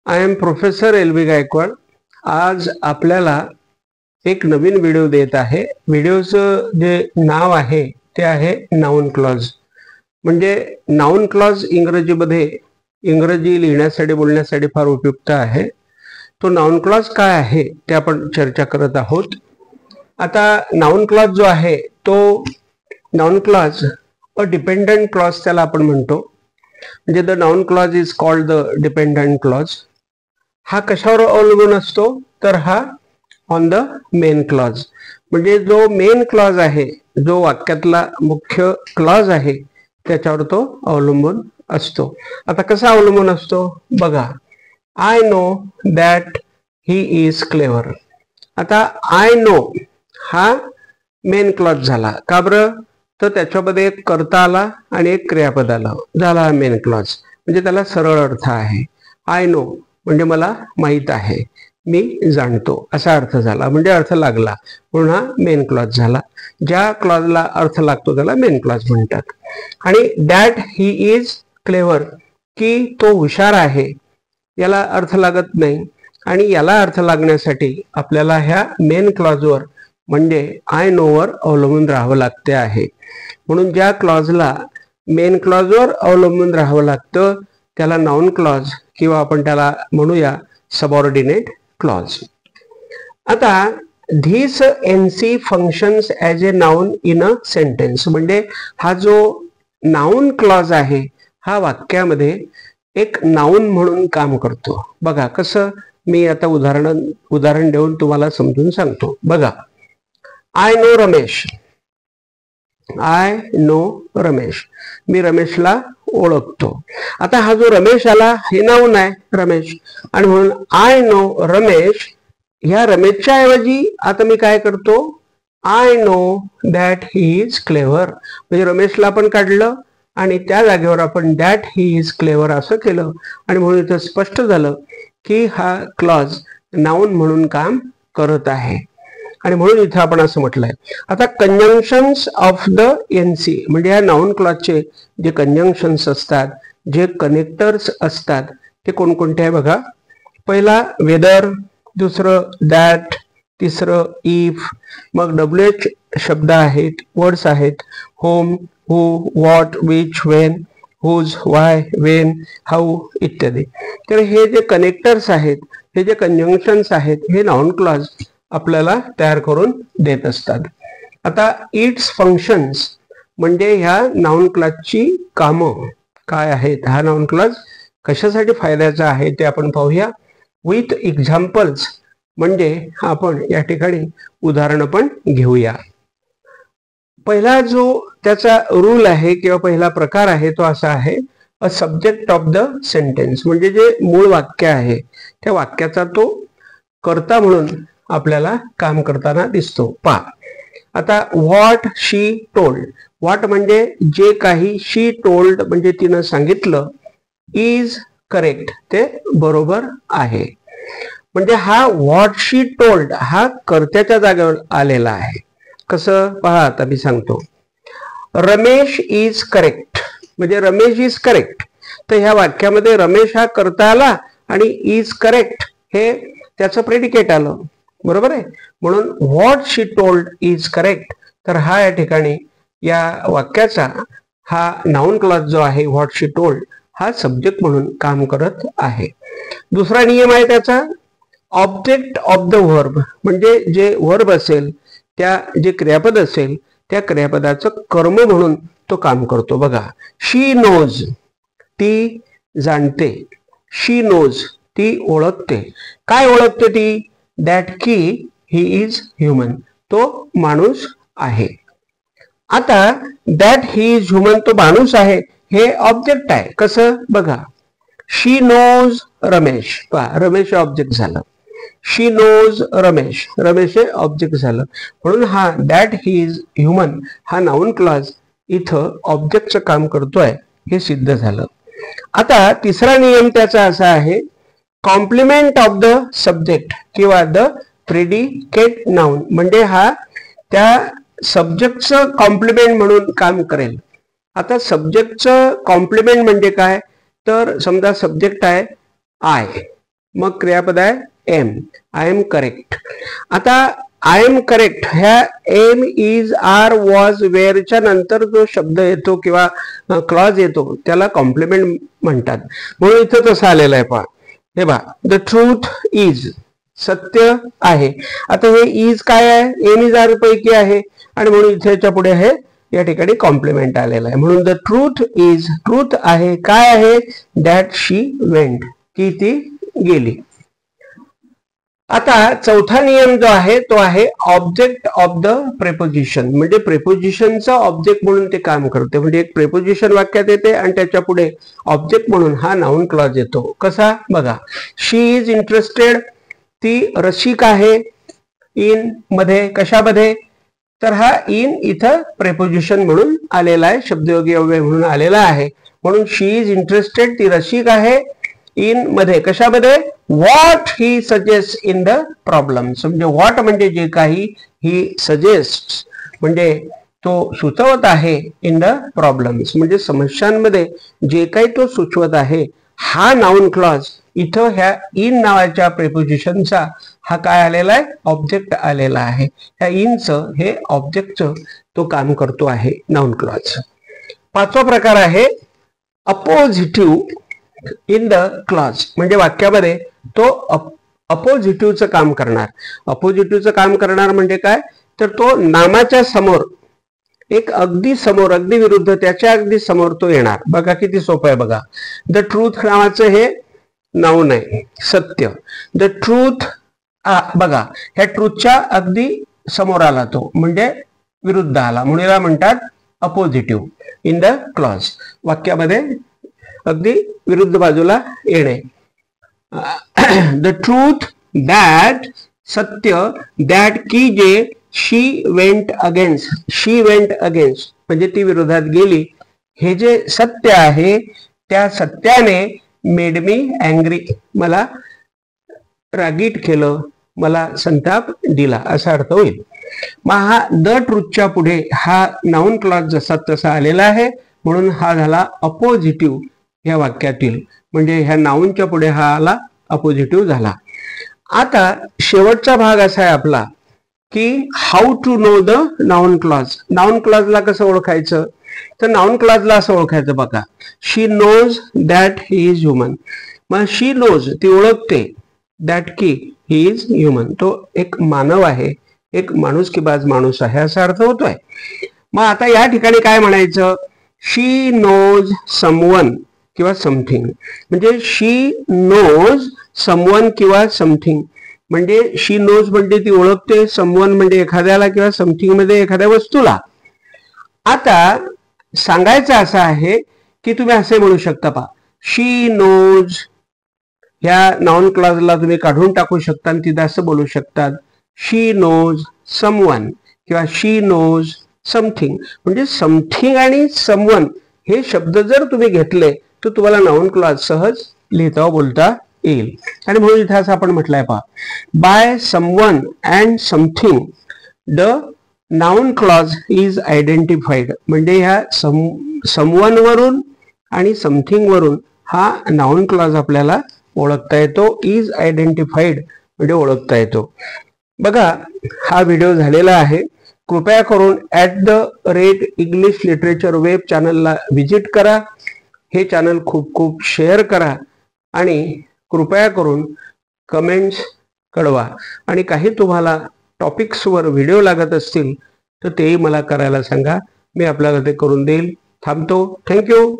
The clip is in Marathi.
I am professor L.B.. Gaikwad. आज आपल्याला एक नवीन व्हिडिओ देत आहे. व्हिडिओचं जे नाव आहे ते आहे नाउन क्लॉज. म्हणजे नाउन क्लॉज इंग्रजी लिहिण्यासाठी बोलण्यासाठी फार उपयुक्त आहे. तो नाउन क्लॉज काय आहे ते आपण चर्चा करत आहोत. आता नाउन क्लॉज जो आहे तो नाउन क्लॉज अ डिपेंडंट क्लॉज त्याला आपण म्हणतो. म्हणजे the noun clause is called the dependent clause. हा कशावर अवलंबून असतो तर हा ऑन द मेन क्लॉज. म्हणजे जो मेन क्लॉज आहे, जो वाक्यातला मुख्य क्लॉज आहे त्याच्यावर तो अवलंबून असतो. आता कसा अवलंबून असतो बघा. I know that he is clever. आता आय नो हा मेन क्लॉज झाला. का बरं? तर त्याच्यामध्ये एक कर्ता आला आणि एक क्रियापद आला, झाला हा मेन क्लॉज. म्हणजे त्याला सरळ अर्थ आहे. आय नो म्हणजे मला माहित आहे, मी जाणतो असा अर्थ झाला. म्हणजे अर्थ लागला म्हणून हा मेन क्लॉज झाला. ज्या क्लॉजला अर्थ लागतो त्याला मेन क्लॉज म्हणतात. आणि दॅट ही इज क्लेवर की तो हुशार आहे, याला अर्थ लागत नाही. आणि याला अर्थ लागण्यासाठी आपल्याला ह्या मेन क्लॉजवर म्हणजे आय नो वर अवलंबून राहावं लागते आहे. म्हणून ज्या क्लॉजला मेन क्लॉजवर अवलंबून राहावं लागतं त्याला नाउन क्लॉज किंवा आपण त्याला म्हणूया सबऑर्डिनेट क्लॉज. आता this NC functions as a noun in a sentence. म्हणजे हा जो नाउन क्लॉज आहे हा वाक्यामध्ये एक नाउन म्हणून काम करतो. बघा कसं, मी आता उदाहरण देऊन तुम्हाला समजून सांगतो. बघा, I know Ramesh. I know Ramesh, मी रमेशला ओळखतो. आता हा जो रमेश आला हे नाउन आहे रमेश, आणि म्हणून आय नो रमेश ह्या रमेशच्या ऐवजी आता मी काय करतो, I know that he is clever. म्हणजे रमेशला आपण काढलं आणि त्या जागेवर आपण दॅट ही इज क्लेवर असं केलं. आणि म्हणून इथं स्पष्ट झालं की हा क्लॉज नाउन म्हणून काम करत आहे. आणि म्हणून इथं आपण असं म्हटलंय. आता कंजंक्शन्स ऑफ द एनसी म्हणजे या नाउन क्लॉजचे जे कंजंक्शन्स असतात, जे कनेक्टर्स असतात ते कोणकोणते आहे बघा. पहिला वेदर, दुसरं दॅट, तिसरं इफ, मग WH शब्द आहेत, वर्ड्स आहेत, whom, who, what, which, when, whose, why, when, how इत्यादी. तर हे जे कनेक्टर्स आहेत, हे जे कंजंक्शन्स आहेत, हे नाउन क्लॉज आपल्याला तयार करून देत असतात. आता इट्स फंक्शन्स म्हणजे ह्या नाउन क्लॉजची कामं काय आहेत, हा नाउन क्लॉज कशासाठी फायद्याचा आहे ते आपण पाहूया विथ एक्झाम्पल्स. म्हणजे आपण या ठिकाणी उदाहरण पण घेऊया. पहिला जो त्याचा रूल आहे किंवा पहिला प्रकार आहे तो असा आहे, a subject of the sentence. म्हणजे जे मूळ वाक्य आहे त्या वाक्याचा तो कर्ता म्हणून आपल्याला काम करताना दिसतो. पहा आता, व्हॉट शी टोल्ड. व्हॉट म्हणजे जे काही, शी टोल्ड म्हणजे तिनं सांगितलं, इज करेक्ट ते बरोबर आहे. म्हणजे हा व्हॉट शी टोल्ड हा कर्त्याच्या जागेवर आलेला आहे. कसं पहा, आता मी सांगतो. रमेश इज करेक्ट म्हणजे रमेश इज करेक्ट. तर ह्या वाक्यामध्ये रमेश हा कर्ता आला आणि इज करेक्ट हे त्याचं प्रेडिकेट आलं, बरोबर आहे. म्हणून what she told is correct. तर हा या ठिकाणी या वाक्याचा हा नाउन क्लॉज जो आहे व्हॉट शी टोल्ड हा सब्जेक्ट म्हणून काम करत आहे. दुसरा नियम आहे त्याचा, ऑब्जेक्ट ऑफ द व्हर्ब. म्हणजे जे व्हर्ब असेल, त्या जे क्रियापद असेल त्या क्रियापदाचं कर्म म्हणून तो काम करतो. बघा, शी नोज ती जाणते, शी नोज ती ओळखते. काय ओळखते ती? दॅट की ही इज ह्युमन तो माणूस आहे. आता दॅट ही इज ह्युमन तो माणूस आहे हे ऑब्जेक्ट आहे. कसं बघा, शी नोज रमेश. पहा, रमेश ऑब्जेक्ट झालं. शी नोज रमेश, रमेश हे ऑब्जेक्ट झालं. म्हणून हा दॅट ही इज ह्युमन हा नाउन क्लॉज इथं ऑब्जेक्टचं काम करतोय हे सिद्ध झालं. आता तिसरा नियम त्याचा असा आहे, कॉम्प्लिमेंट ऑफ द सब्जेक्ट किंवा द प्रेडिकेट नाउन. म्हणजे हा त्या सब्जेक्टचं कॉम्प्लिमेंट म्हणून काम करेल. आता सब्जेक्टचं कॉम्प्लिमेंट म्हणजे काय, तर समजा सब्जेक्ट आहे आय मग क्रियापद आहे एम. I am correct. आता आय एम करेक्ट ह्या एम, इज, आर, वॉज, वेअरच्या नंतर जो शब्द येतो किंवा क्लॉज येतो त्याला कॉम्प्लिमेंट म्हणतात. म्हणून इथं तसं आलेलं आहे. पहा हे बा, द ट्रूथ इज, सत्य आहे. आता हे इज काय आहे, एम, इज, आर पैकी आहे आणि म्हणून इथेच्या पुढे आहे या ठिकाणी कॉम्प्लिमेंट आलेला आहे. म्हणून द ट्रूथ इज, ट्रूथ आहे, काय आहे, दॅट शी वेंट, की ती गेली. आता चौथा नियम जो आहे तो आहे ऑब्जेक्ट ऑफ द प्रेपोजिशन. म्हणजे प्रेपोजिशनचा ऑब्जेक्ट म्हणून ते काम करते. म्हणजे एक प्रेपोजिशन वाक्यात येते आणि त्याच्या पुढे ऑब्जेक्ट म्हणून हा नाउन क्लॉज येतो. कसा बघा, शी इज इंटरेस्टेड, ती रसिक आहे. इन मध्ये, कशामध्ये, तर हा इन इथं प्रेपोजिशन म्हणून आलेला आहे, शब्दयोगी अव्यय म्हणून आलेला आहे. म्हणून शी इज इंटरेस्टेड, ती रसिक आहे. इन मध्ये, कशामध्ये, what he suggest in the problems. म्हणजे व्हॉट म्हणजे जे काही, ही सजेस्ट म्हणजे तो सुचवत आहे, इन द प्रॉब्लेम्स म्हणजे समस्यांमध्ये जे काही तो सुचवत आहे. हा नाउन क्लॉज इथं ह्या इन नावाच्या प्रेपोजिशनचा हा काय आलेला आहे, ऑब्जेक्ट आलेला आहे. ह्या इनचं, हे ऑब्जेक्टचं तो काम करतो आहे नाउन क्लॉज. पाचवा प्रकार आहे अपोजिटिव्ह इन द क्लॉज. म्हणजे वाक्यामध्ये तो अपोजिटिव्हचं काम करणार. अपोजिटिव्हचं काम करणार म्हणजे काय, तर तो नामाच्या समोर, एक अगदी समोर, अगदी विरुद्ध, त्याच्या अगदी समोर तो येणार. बघा किती सोपं आहे बघा. द ट्रूथ नावाचं हे नाउन आहे, सत्य. द ट्रूथ, बघा ह्या ट्रूथच्या अगदी समोर आला तो, म्हणजे विरुद्ध आला, म्हणून याला म्हणतात अपोजिटिव्ह इन द क्लॉज. वाक्यामध्ये अगदी विरुद्ध बाजूला येणे. द ट्रूथ, दॅट, सत्य, दॅट की जे, शी वेंट अगेन्स्ट, शी वेंट अगेन्स्ट म्हणजे ती विरोधात गेली. हे जे सत्य आहे त्या सत्याने मेड मी अँग्री, मला रागीट केलं, मला संताप दिला, असा अर्थ होईल. मग हा द ट्रूथच्या पुढे हा नाउन क्लॉज जसा तसा आलेला आहे, म्हणून हा झाला अपोजिटिव्ह या वाक्यातील. म्हणजे ह्या नाउनच्या पुढे हा आला, अपोजिटिव्ह झाला. आता शेवटचा भाग असा आहे आपला की how to know the noun clause. Noun क्लॉजला कसं ओळखायचं, तर नाउन क्लॉजला असं ओळखायचं बघा, she knows that he is human. मग शी नोज, ती ओळखते, दॅट की ही इज ह्युमन, तो एक मानव आहे, एक माणूस की बाज माणूस आहे, असा अर्थ होतोय. मग आता या ठिकाणी काय म्हणायचं, शी नोज समवन किंवा समथिंग. म्हणजे शी नोज समवन किंवा समथिंग. म्हणजे शी नोज म्हणजे ती ओळखते, समवन म्हणजे एखाद्याला किंवा समथिंग मध्ये एखाद्या वस्तूला. आता सांगायचं असं आहे की तुम्ही असे म्हणू शकता, पहा शी नोज, ह्या नाउन क्लॉजला तुम्ही काढून टाकू शकता आणि तिथं असं बोलू शकतात, शी नोज समवन किंवा शी नोज समथिंग. म्हणजे समथिंग आणि समवन हे शब्द जर तुम्ही घेतले तर तुम्हाला नाउन क्लॉज सहज लिहिता बोलता येईल. आणि म्हणून इथे असं आपण म्हटलंय, पहा by someone and something the noun clause is identified. म्हणजे ह्या समवन वरून आणि समथिंग वरून हा नाउन क्लॉज आपल्याला ओळखता येतो. इज आयडेंटिफाईड म्हणजे ओळखता येतो. बघा हा व्हिडिओ झालेला आहे. कृपया करून @इंग्लिश लिटरेचर वेब चॅनलला व्हिजिट करा. हे चॅनल खूप खूप शेअर करा आणि कृपया करून कमेंट्स कळवा. आणि काही तुम्हाला टॉपिक्सवर व्हिडिओ लागत असतील तर तेही मला करायला सांगा, मी आपल्याला ते करून देईल. थांबतो. थँक्यू.